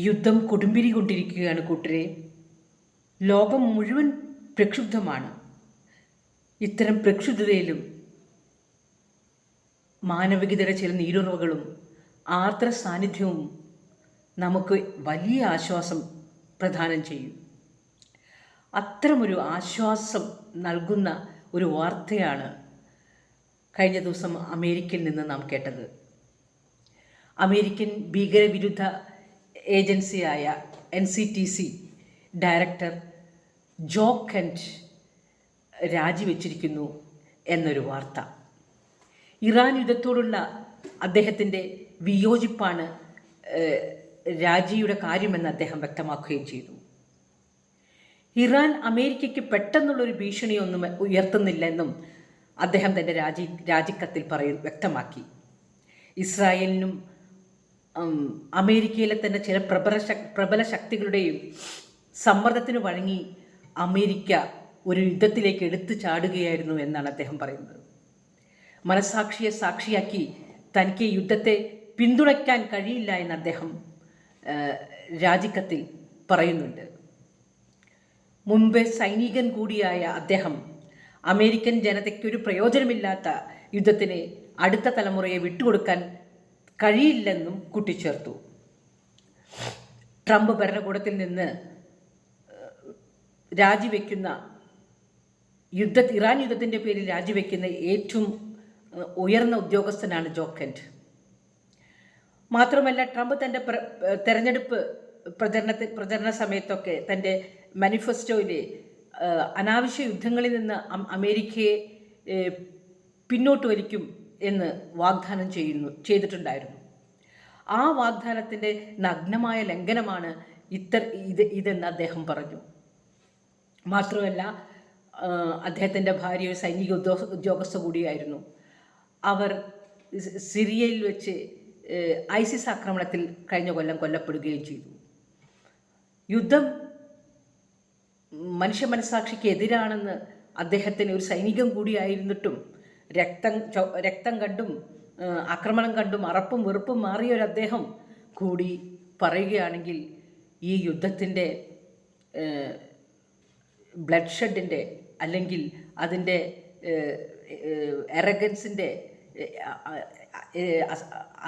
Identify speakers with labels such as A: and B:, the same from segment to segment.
A: യുദ്ധം കൊടുമ്പിരി കൊണ്ടിരിക്കുകയാണ് കൂട്ടരെ. ലോകം മുഴുവൻ പ്രക്ഷുബ്ധമാണ്. ഇത്തരം പ്രക്ഷുബ്ധതയിലും മാനവികതയുടെ ചില നീരുറവുകളും ആർദ്ര സാന്നിധ്യവും നമുക്ക് വലിയ ആശ്വാസം പ്രദാനം ചെയ്യും. അത്തരമൊരു ആശ്വാസം നൽകുന്ന ഒരു വാർത്തയാണ് കഴിഞ്ഞ ദിവസം അമേരിക്കയിൽ നിന്ന് നാം കേട്ടത്. അമേരിക്കൻ ഭീകരവിരുദ്ധ ഏജൻസിയായ NCTC ഡയറക്ടർ ജോ കെൻറ്റ് രാജിവെച്ചിരിക്കുന്നു എന്നൊരു വാർത്ത. ഇറാൻ യുദ്ധത്തോടുള്ള അദ്ദേഹത്തിൻ്റെ വിയോജിപ്പാണ് രാജിയുടെ കാര്യമെന്ന് അദ്ദേഹം വ്യക്തമാക്കുകയും ചെയ്തു. ഇറാൻ അമേരിക്കയ്ക്ക് പെട്ടെന്നുള്ളൊരു ഭീഷണിയൊന്നും ഉയർത്തുന്നില്ലെന്നും അദ്ദേഹം തൻ്റെ രാജിക്കത്തിൽ വ്യക്തമാക്കി. ഇസ്രായേലിനും അമേരിക്കയിലെ തന്നെ ചില പ്രബല ശക്തികളുടെയും സമ്മർദ്ദത്തിന് വഴങ്ങി അമേരിക്ക ഒരു യുദ്ധത്തിലേക്ക് എടുത്തു ചാടുകയായിരുന്നു എന്നാണ് അദ്ദേഹം പറയുന്നത്. മനസാക്ഷിയെ സാക്ഷിയാക്കി തനിക്ക് യുദ്ധത്തെ പിന്തുണയ്ക്കാൻ കഴിയില്ല എന്ന് അദ്ദേഹം രാജിക്കത്തിൽ പറയുന്നുണ്ട്. മുൻപ് സൈനികൻ കൂടിയായ അദ്ദേഹം അമേരിക്കൻ ജനതയ്ക്കൊരു പ്രയോജനമില്ലാത്ത യുദ്ധത്തിന് അടുത്ത തലമുറയെ വിട്ടുകൊടുക്കാൻ കഴിയില്ലെന്നും കൂട്ടിച്ചേർത്തു. ട്രംപ് ഭരണകൂടത്തിൽ നിന്ന് രാജിവെക്കുന്ന ഇറാൻ യുദ്ധത്തിൻ്റെ പേരിൽ രാജിവെക്കുന്ന ഏറ്റവും ഉയർന്ന ഉദ്യോഗസ്ഥനാണ് ജോ കെൻറ്റ്. മാത്രമല്ല, ട്രംപ് തൻ്റെ തെരഞ്ഞെടുപ്പ് പ്രചരണ സമയത്തൊക്കെ തൻ്റെ മാനിഫെസ്റ്റോയിൽ അനാവശ്യ യുദ്ധങ്ങളിൽ നിന്ന് അമേരിക്കയെ പിന്നോട്ട് വലിക്കും എന്ന് വാഗ്ദാനം ചെയ്തിട്ടുണ്ടായിരുന്നു. ആ വാഗ്ദാനത്തിൻ്റെ നഗ്നമായ ലംഘനമാണ് ഇതെന്ന് അദ്ദേഹം പറഞ്ഞു. മാത്രമല്ല, അദ്ദേഹത്തിൻ്റെ ഭാര്യ ഒരു സൈനിക ഉദ്യോഗസ്ഥ കൂടിയായിരുന്നു. അവർ സിറിയയിൽ വെച്ച് ISIS ആക്രമണത്തിൽ കഴിഞ്ഞ കൊല്ലം കൊല്ലപ്പെടുകയും ചെയ്തു. യുദ്ധം മനുഷ്യ മനസാക്ഷിക്ക് എതിരാണെന്ന് അദ്ദേഹത്തിന് ഒരു സൈനികൻ കൂടിയായിരുന്നിട്ടും രക്തം കണ്ടും ആക്രമണം കണ്ടും അറപ്പും വെറുപ്പും മാറിയ ഒരു അദ്ദേഹം കൂടി പറയുകയാണെങ്കിൽ ഈ യുദ്ധത്തിൻ്റെ ബ്ലഡ് ഷെഡിൻ്റെ അല്ലെങ്കിൽ അതിൻ്റെ എറഗൻസിൻ്റെ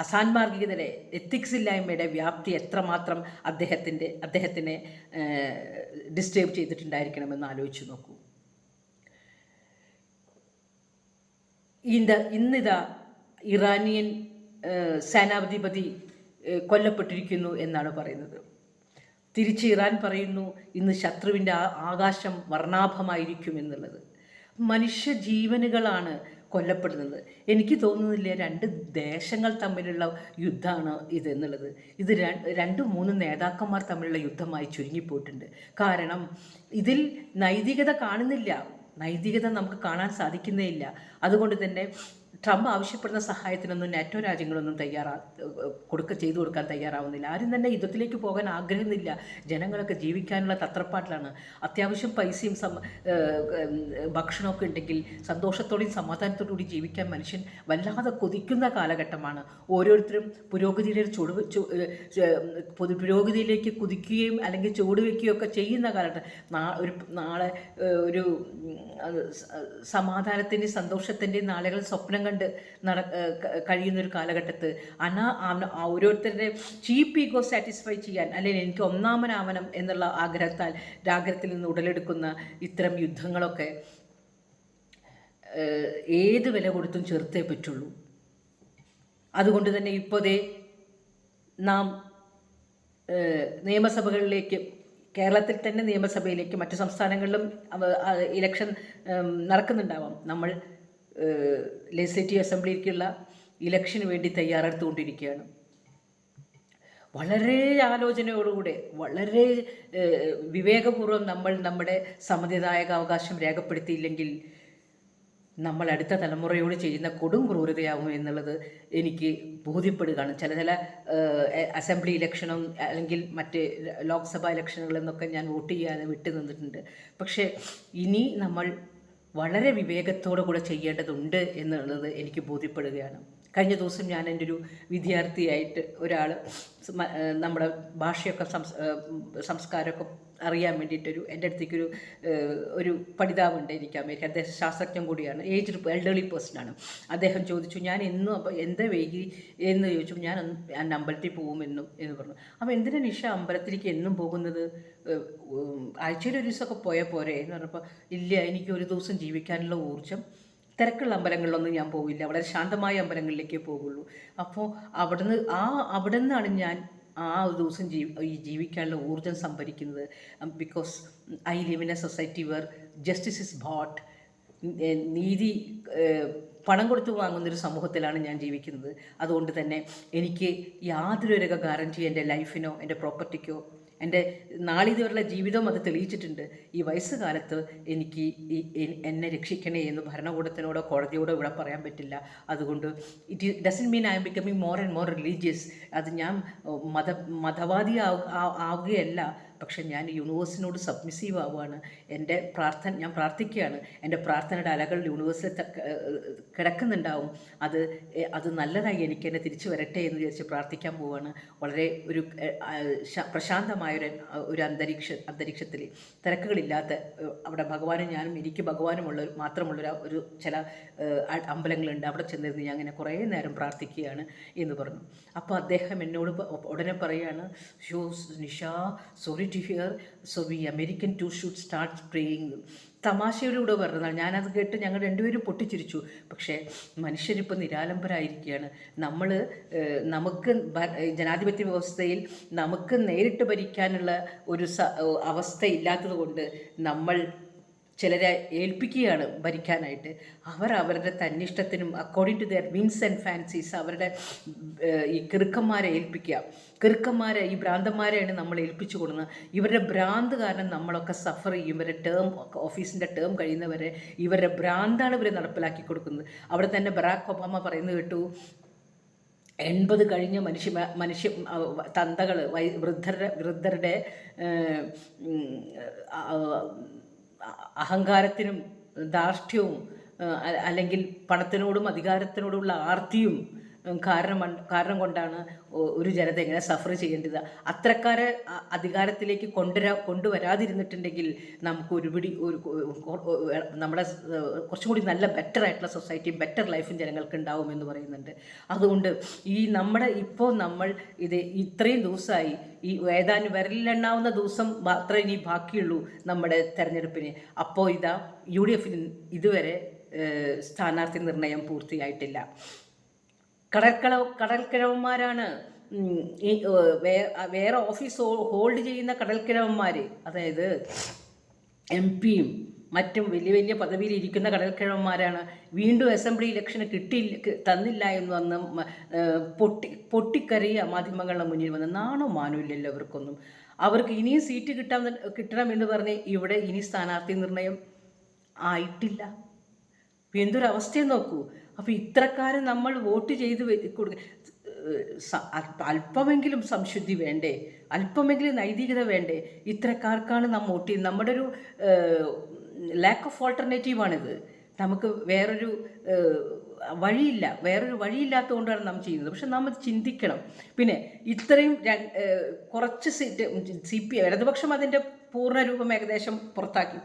A: അസാൻമാർഗികതയുടെ എത്തിക്സ് ഇല്ലായ്മയുടെ വ്യാപ്തി എത്രമാത്രം അദ്ദേഹത്തിനെ ഡിസ്റ്റർബ് ചെയ്തിട്ടുണ്ടായിരിക്കണമെന്ന് ആലോചിച്ച് നോക്കൂ. ഇന്നിതാ ഇറാനിയൻ സേനാധിപതി കൊല്ലപ്പെട്ടിരിക്കുന്നു എന്നാണ് പറയുന്നത്. തിരിച്ച് ഇറാൻ പറയുന്നു ഇന്ന് ശത്രുവിൻ്റെ ആകാശം വർണ്ണാഭമായിരിക്കും എന്നുള്ളത്. മനുഷ്യ ജീവനുകളാണ് കൊല്ലപ്പെടുന്നത്. എനിക്ക് തോന്നുന്നില്ല രണ്ട് ദേശങ്ങൾ തമ്മിലുള്ള യുദ്ധമാണ് ഇതെന്നുള്ളത്. ഇത് 2-3 നേതാക്കന്മാർ തമ്മിലുള്ള യുദ്ധമായി ചുരുങ്ങിപ്പോയിട്ടുണ്ട്. കാരണം ഇതിൽ നൈതികത കാണുന്നില്ല, നൈതികത നമുക്ക് കാണാൻ സാധിക്കുന്നേ ഇല്ല. അതുകൊണ്ട് തന്നെ ട്രംപ് ആവശ്യപ്പെടുന്ന സഹായത്തിനൊന്നും നാറ്റോ രാജ്യങ്ങളൊന്നും ചെയ്തു കൊടുക്കാൻ തയ്യാറാവുന്നില്ല. ആരും തന്നെ യുദ്ധത്തിലേക്ക് പോകാൻ ആഗ്രഹമില്ല. ജനങ്ങളൊക്കെ ജീവിക്കാനുള്ള തത്രപ്പാട്ടിലാണ്. അത്യാവശ്യം പൈസയും ഭക്ഷണമൊക്കെ ഉണ്ടെങ്കിൽ സന്തോഷത്തോടെയും സമാധാനത്തോടുകൂടി ജീവിക്കാൻ മനുഷ്യൻ വല്ലാതെ കൊതിക്കുന്ന കാലഘട്ടമാണ്. ഓരോരുത്തരും പുരോഗതിയിലേക്ക് കുതിക്കുകയും അല്ലെങ്കിൽ ചുവടുവെക്കുകയും ഒക്കെ ചെയ്യുന്ന കാലഘട്ടം. നാളെ ഒരു സമാധാനത്തിൻ്റെയും സന്തോഷത്തിൻ്റെയും നാളുകൾ സ്വപ്നം കണ്ട് കഴിയുന്നൊരു കാലഘട്ടത്ത് ഓരോരുത്തരുടെ ചീപ്പ് ഈഗോ സാറ്റിസ്ഫൈ ചെയ്യാൻ, അല്ലെങ്കിൽ എനിക്ക് ഒന്നാമനാവനം എന്നുള്ള ആഗ്രഹത്തിൽ നിന്ന് ഉടലെടുക്കുന്ന ഇത്തരം യുദ്ധങ്ങളൊക്കെ ഏത് വില കൊടുത്തും ചെറുത്തേ പറ്റുള്ളൂ. അതുകൊണ്ട് തന്നെ ഇപ്പോഴേ നാം നിയമസഭകളിലേക്ക്, കേരളത്തിൽ തന്നെ നിയമസഭയിലേക്ക്, മറ്റു സംസ്ഥാനങ്ങളിലും ഇലക്ഷൻ നടക്കുന്നുണ്ടാവാം. നമ്മൾ ലെജിസ്ലേറ്റീവ് അസംബ്ലിയിലേക്കുള്ള ഇലക്ഷന് വേണ്ടി തയ്യാറെടുത്തുകൊണ്ടിരിക്കുകയാണ്. വളരെ ആലോചനയോടുകൂടെ, വളരെ വിവേകപൂർവ്വം നമ്മൾ നമ്മുടെ സമ്മതിദായകാവകാശം രേഖപ്പെടുത്തിയില്ലെങ്കിൽ നമ്മൾ അടുത്ത തലമുറയോട് ചെയ്യുന്ന കൊടും ക്രൂരതയാവും എന്നുള്ളത് എനിക്ക് ബോധ്യപ്പെടുകയാണ്. ചില അസംബ്ലി ഇലക്ഷനും അല്ലെങ്കിൽ മറ്റ് ലോക്സഭാ ഇലക്ഷനുകളിൽ നിന്നൊക്കെ ഞാൻ വോട്ട് ചെയ്യാതെ വിട്ടു നിന്നിട്ടുണ്ട്. പക്ഷേ ഇനി നമ്മൾ വളരെ വിവേകത്തോടു കൂടെ ചെയ്യേണ്ടതുണ്ട് എന്നുള്ളത് എനിക്ക് ബോധ്യപ്പെടുകയാണ്. കഴിഞ്ഞ ദിവസം ഞാൻ എൻ്റെ ഒരു വിദ്യാർത്ഥിയായിട്ട് ഒരാൾ നമ്മുടെ ഭാഷയൊക്കെ സംസ്കാരമൊക്കെ അറിയാൻ വേണ്ടിയിട്ടൊരു എൻ്റെ അടുത്തേക്കൊരു ഒരു പഠിതാവുണ്ട് എനിക്ക് അമേരിക്ക, അദ്ദേഹം ശാസ്ത്രജ്ഞൻ കൂടിയാണ്, ഏജ്ഡ് എൽഡർലി പേഴ്സണാണ്. അദ്ദേഹം ചോദിച്ചു ഞാൻ എന്നും അപ്പോൾ എന്താ വൈകി എന്ന് ചോദിച്ചു. ഞാൻ അമ്പലത്തിൽ പോകുമെന്നും എന്ന് പറഞ്ഞു. അപ്പോൾ എന്തിനാ നിഷ അമ്പലത്തിലേക്ക് എന്നും പോകുന്നത്, ആഴ്ചയിൽ ഒരു ദിവസമൊക്കെ പോയാൽ പോരെ എന്ന് പറഞ്ഞപ്പോൾ ഇല്ല, എനിക്ക് ഒരു ദിവസം ജീവിക്കാനുള്ള ഊർജ്ജം, തിരക്കുള്ള അമ്പലങ്ങളിലൊന്നും ഞാൻ പോവില്ല, വളരെ ശാന്തമായ അമ്പലങ്ങളിലേക്കേ പോകുള്ളൂ. അപ്പോൾ അവിടെ നിന്നാണ് ഞാൻ ആ ഒരു ദിവസം ജീവിക്കാനുള്ള ഊർജ്ജം സംഭരിക്കുന്നത്. Because I live in a society where justice is bought. നീതി പണം കൊടുത്ത് വാങ്ങുന്നൊരു സമൂഹത്തിലാണ് ഞാൻ ജീവിക്കുന്നത്. അതുകൊണ്ട് തന്നെ എനിക്ക് യാതൊരു ഗ്യാരണ്ടി എൻ്റെ ലൈഫിനോ എൻ്റെ പ്രോപ്പർട്ടിക്കോ എൻ്റെ നാളിതുവരെയുള്ള ജീവിതം അത് തെളിയിച്ചിട്ടുണ്ട്. ഈ വയസ്സുകാലത്ത് എനിക്ക് എന്നെ രക്ഷിക്കണേ എന്ന് ഭരണകൂടത്തിനോടോ കോടതിയോടോ ഇവിടെ പറയാൻ പറ്റില്ല. അതുകൊണ്ട് it doesn't mean I M becoming more and more religious. അത് ഞാൻ മതവാദി ആവുകയല്ല, പക്ഷെ ഞാൻ യൂണിവേഴ്സിനോട് സബ്മിസീവ് ആവുകയാണ്. ഞാൻ പ്രാർത്ഥിക്കുകയാണ്. എൻ്റെ പ്രാർത്ഥനയുടെ അലകൾ യൂണിവേഴ്സിൽ കിടക്കുന്നുണ്ടാവും. അത് നല്ലതായി എനിക്ക് എന്നെ തിരിച്ചു വരട്ടെ എന്ന് വിചാരിച്ച് പ്രാർത്ഥിക്കാൻ പോവുകയാണ്. വളരെ ഒരു പ്രശാന്തമായ ഒരു അന്തരീക്ഷത്തിൽ തിരക്കുകളില്ലാത്ത, അവിടെ ഭഗവാനും ഞാനും എനിക്ക് ഭഗവാനുമുള്ള മാത്രമുള്ള ഒരു ചില അമ്പലങ്ങളുണ്ട്. അവിടെ ചെന്നിരുന്ന് ഞാൻ അങ്ങനെ കുറേ നേരം പ്രാർത്ഥിക്കുകയാണ് എന്ന് പറഞ്ഞു. അപ്പോൾ അദ്ദേഹം എന്നോട് ഉടനെ പറയുകയാണ്, so Nisha, sorry to hear, so we American too should start praying. തമാശയിലൂടെ പറഞ്ഞാൽ ഞാനത് കേട്ട് ഞങ്ങൾ രണ്ടുപേരും പൊട്ടിച്ചിരിച്ചു. പക്ഷേ മനുഷ്യരിപ്പോൾ നിരാലംബരായിരിക്കുകയാണ്. നമുക്ക് ജനാധിപത്യ വ്യവസ്ഥയിൽ നമുക്ക് നേരിട്ട് ഭരിക്കാനുള്ള ഒരു അവസ്ഥ ഇല്ലാത്തത് കൊണ്ട് നമ്മൾ ചിലരെ ഏൽപ്പിക്കുകയാണ് ഭരിക്കാനായിട്ട്. അവരുടെ തന്നിഷ്ടത്തിനും according to their whims and fancies അവരുടെ ഈ കിറുക്കന്മാരെ ഏൽപ്പിക്കുക. കിറുക്കന്മാരെ, ഈ ഭ്രാന്തന്മാരെയാണ് നമ്മൾ ഏൽപ്പിച്ചു കൊടുക്കുന്നത്. ഇവരുടെ ഭ്രാന്ത് കാരണം നമ്മളൊക്കെ സഫർ ചെയ്യും. ഇവരുടെ ഓഫീസിൻ്റെ ടേം കഴിയുന്നവരെ ഇവരുടെ ഭ്രാന്താണ് ഇവരെ നടപ്പിലാക്കി കൊടുക്കുന്നത്. അവിടെ തന്നെ ബറാക്ക് ഒബാമ പറയുന്നത് കേട്ടു, 80 കഴിഞ്ഞ മനുഷ്യ തന്തകൾ വൃദ്ധരുടെ അഹങ്കാരത്തിനും ധാർഷ്ട്യവും അല്ലെങ്കിൽ പണത്തിനോടും അധികാരത്തിനോടുമുള്ള ആർത്തിയും കാരണം കൊണ്ടാണ് ഒരു ജനത എങ്ങനെ സഫർ ചെയ്യേണ്ടത്. അത്തരക്കാരെ അധികാരത്തിലേക്ക് കൊണ്ടുവരാതിരുന്നിട്ടുണ്ടെങ്കിൽ നമുക്ക് നമ്മുടെ കുറച്ചും കൂടി നല്ല ബെറ്റർ ആയിട്ടുള്ള സൊസൈറ്റിയും ബെറ്റർ ലൈഫും ജനങ്ങൾക്ക് ഉണ്ടാവുമെന്ന് പറയുന്നുണ്ട്. അതുകൊണ്ട് നമ്മൾ ഇത്രയും ദിവസമായി, ഈ ഏതാനും വിരലിലെണ്ണാവുന്ന ദിവസം മാത്രമേ ഇനി ബാക്കിയുള്ളൂ നമ്മുടെ തെരഞ്ഞെടുപ്പിന്. അപ്പോൾ UDF ഇതുവരെ സ്ഥാനാർത്ഥി നിർണയം പൂർത്തിയായിട്ടില്ല. കടൽക്കിഴവന്മാരാണ് വേറെ ഓഫീസ് ഹോൾഡ് ചെയ്യുന്ന കടൽക്കിഴവന്മാർ, അതായത് MP-യും മറ്റും വലിയ വലിയ പദവിയിൽ ഇരിക്കുന്ന കടൽക്കിഴവന്മാരാണ് വീണ്ടും അസംബ്ലി ഇലക്ഷന് തന്നില്ല എന്ന് വന്ന് പൊട്ടിക്കരയുക മാധ്യമങ്ങളുടെ മുന്നിൽ വന്ന്. നാണോ മാനമില്ലല്ലോ അവർക്കൊന്നും. അവർക്ക് ഇനിയും സീറ്റ് കിട്ടണമെന്ന് പറഞ്ഞ് ഇവിടെ ഇനി സ്ഥാനാർത്ഥി നിർണയം ആയിട്ടില്ല. എന്തൊരവസ്ഥയെ നോക്കൂ. അപ്പോൾ ഇത്രക്കാരും നമ്മൾ വോട്ട് ചെയ്ത് അല്പമെങ്കിലും സംശുദ്ധി വേണ്ടേ, അല്പമെങ്കിലും നൈതികത വേണ്ടേ? ഇത്രക്കാർക്കാണ് നാം വോട്ട് ചെയ്യുന്നത്. നമ്മുടെ ഒരു ലാക്ക് ഓഫ് ഓൾട്ടർനേറ്റീവാണിത്. നമുക്ക് വേറൊരു വഴിയില്ലാത്തതുകൊണ്ടാണ് നാം ചെയ്യുന്നത്. പക്ഷെ നാം അത് ചിന്തിക്കണം. പിന്നെ ഇത്രയും കുറച്ച് സീറ്റ് CPI ഇടതുപക്ഷം അതിൻ്റെ പൂർണ്ണരൂപം ഏകദേശം പുറത്താക്കി,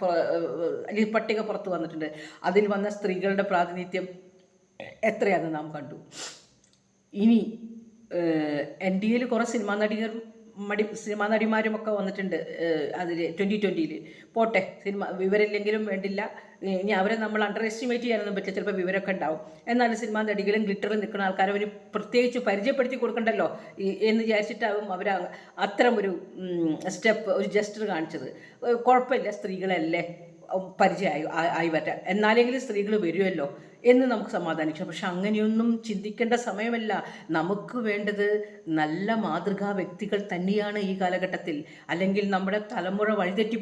A: അല്ലെങ്കിൽ പട്ടിക പുറത്തു വന്നിട്ടുണ്ട്. അതിൽ വന്ന സ്ത്രീകളുടെ പ്രാതിനിധ്യം എത്രയാണെന്ന് നാം കണ്ടു. ഇനി NDAയിൽ കുറേ സിനിമാ നടിമാരും ഒക്കെ വന്നിട്ടുണ്ട് അതിൽ 2020. പോട്ടെ, വിവരമില്ലെങ്കിലും വേണ്ടില്ല. ഇനി അവരെ നമ്മൾ അണ്ടർ എസ്റ്റിമേറ്റ് ചെയ്യാനൊന്നും പറ്റില്ല. ചിലപ്പോൾ വിവരമൊക്കെ ഉണ്ടാവും. എന്നാലും സിനിമാ നടികളും ഗ്ലിറ്ററിൽ നിൽക്കുന്ന ആൾക്കാരെ അവർ പ്രത്യേകിച്ച് പരിചയപ്പെടുത്തി കൊടുക്കണ്ടല്ലോ എന്ന് വിചാരിച്ചിട്ടാവും അവർ അത്തരം ഒരു ഒരു ജസ്റ്റർ കാണിച്ചത്. കുഴപ്പമില്ല, സ്ത്രീകളല്ലേ, പരിചയമായി വരാം, എന്നാലെങ്കിലും സ്ത്രീകൾ വരുമല്ലോ എന്ന് നമുക്ക് സമാധാനിക്കാം. പക്ഷെ അങ്ങനെയൊന്നും ചിന്തിക്കേണ്ട സമയമല്ല. നമുക്ക് വേണ്ടത് നല്ല മാതൃകാ വ്യക്തികൾ തന്നെയാണ് ഈ കാലഘട്ടത്തിൽ. അല്ലെങ്കിൽ നമ്മുടെ തലമുറ വഴിതെറ്റി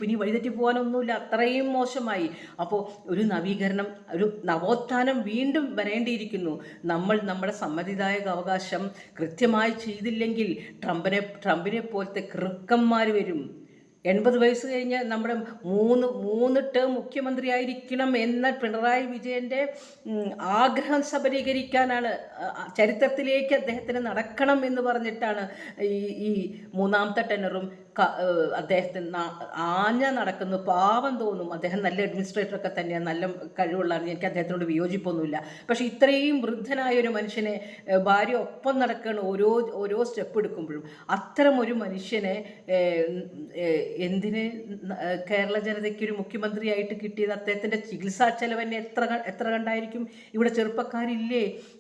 A: പോകാനൊന്നുമില്ല, അത്രയും മോശമായി. അപ്പോൾ ഒരു നവീകരണം, ഒരു നവോത്ഥാനം വീണ്ടും വരേണ്ടിയിരിക്കുന്നു. നമ്മുടെ സമ്മതിദായക അവകാശം കൃത്യമായി ചെയ്തില്ലെങ്കിൽ ട്രംപിനെ പോലത്തെ കൃക്കന്മാർ വരും. 80 വയസ്സ് കഴിഞ്ഞ് നമ്മുടെ മൂന്ന് ടേം മുഖ്യമന്ത്രിയായിരിക്കണം എന്ന പിണറായി വിജയൻ്റെ ആഗ്രഹം സബലീകരിക്കാനാണ്, ചരിത്രത്തിലേക്ക് അദ്ദേഹത്തിന് നടക്കണം എന്ന് പറഞ്ഞിട്ടാണ് ഈ മൂന്നാമത്തെ ടെനറും അദ്ദേഹത്തിന് നടക്കുന്നു. പാവം തോന്നും. അദ്ദേഹം നല്ല അഡ്മിനിസ്ട്രേറ്ററൊക്കെ തന്നെയാണ്, നല്ല കഴിവുള്ളതാണ്, എനിക്ക് അദ്ദേഹത്തിനോട് വിയോജിപ്പൊന്നുമില്ല. പക്ഷേ ഇത്രയും വൃദ്ധനായ ഒരു മനുഷ്യനെ ഭാര്യ ഒപ്പം നടക്കുകയാണ് ഓരോ സ്റ്റെപ്പ് എടുക്കുമ്പോഴും. അത്തരം ഒരു മനുഷ്യനെ എന്തിന് കേരള ജനതയ്ക്കൊരു മുഖ്യമന്ത്രിയായിട്ട് കിട്ടിയത്? അദ്ദേഹത്തിൻ്റെ ചികിത്സാ ചെലവ് തന്നെ എത്ര കണ്ടായിരിക്കും? ഇവിടെ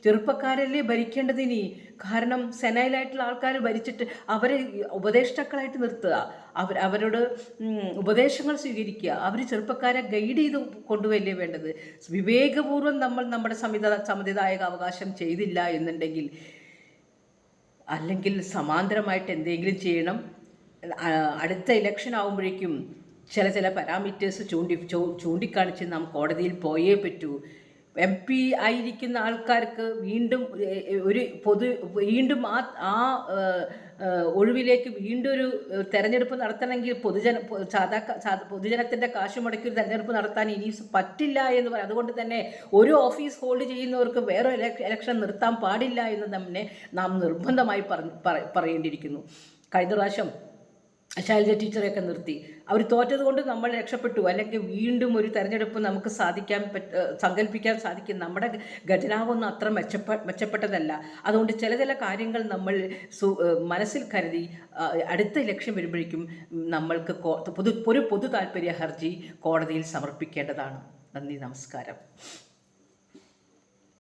A: ചെറുപ്പക്കാരല്ലേ ഭരിക്കേണ്ടതിനി. കാരണം സെനയിലായിട്ടുള്ള ആൾക്കാർ ഭരിച്ചിട്ട് അവരെ ഉപദേഷ്ടാക്കളായിട്ട് നിർത്തുക, അവരോട് ഉപദേശങ്ങൾ സ്വീകരിക്കുക, അവർ ചെറുപ്പക്കാരെ ഗൈഡ് ചെയ്ത് കൊണ്ടുവരില്ലേ വേണ്ടത്? വിവേകപൂർവ്വം നമ്മൾ നമ്മുടെ സമ്മതിദായക അവകാശം ചെയ്തില്ല എന്നുണ്ടെങ്കിൽ, അല്ലെങ്കിൽ സമാന്തരമായിട്ട് എന്തെങ്കിലും ചെയ്യണം. അടുത്ത ഇലക്ഷൻ ആകുമ്പോഴേക്കും ചില പാരാമീറ്റേഴ്സ് ചൂണ്ടിക്കാണിച്ച് നാം കോടതിയിൽ പോയേ പറ്റൂ. MP ആയിരിക്കുന്ന ആൾക്കാർക്ക് വീണ്ടും ആ ഒഴിവിലേക്ക് വീണ്ടും ഒരു തെരഞ്ഞെടുപ്പ് നടത്തണമെങ്കിൽ പൊതുജനത്തിൻ്റെ കാശ് മുടക്കി ഒരു തെരഞ്ഞെടുപ്പ് നടത്താൻ ഇനി പറ്റില്ല എന്ന് പറയും. അതുകൊണ്ട് തന്നെ ഒരു ഓഫീസ് ഹോൾഡ് ചെയ്യുന്നവർക്ക് വേറെ ഇലക്ഷൻ നിർത്താൻ പാടില്ല എന്ന് തന്നെ നാം നിർബന്ധമായി പറയേണ്ടിയിരിക്കുന്നു. കഴിഞ്ഞ പ്രാവശ്യം ശൈലജ ടീച്ചറെയൊക്കെ നിർത്തി. അവർ തോറ്റത് കൊണ്ട് നമ്മൾ രക്ഷപ്പെട്ടു, അല്ലെങ്കിൽ വീണ്ടും ഒരു തെരഞ്ഞെടുപ്പ് നമുക്ക് സങ്കല്പിക്കാൻ സാധിക്കും. നമ്മുടെ ഖജനാവൊന്നും അത്ര മെച്ചപ്പെട്ടതല്ല. അതുകൊണ്ട് ചില കാര്യങ്ങൾ നമ്മൾ മനസ്സിൽ കരുതി അടുത്ത ഇലക്ഷൻ വരുമ്പോഴേക്കും നമ്മൾക്ക് ഒരു പൊതു താല്പര്യ ഹർജി കോടതിയിൽ സമർപ്പിക്കേണ്ടതാണ്. നന്ദി, നമസ്കാരം.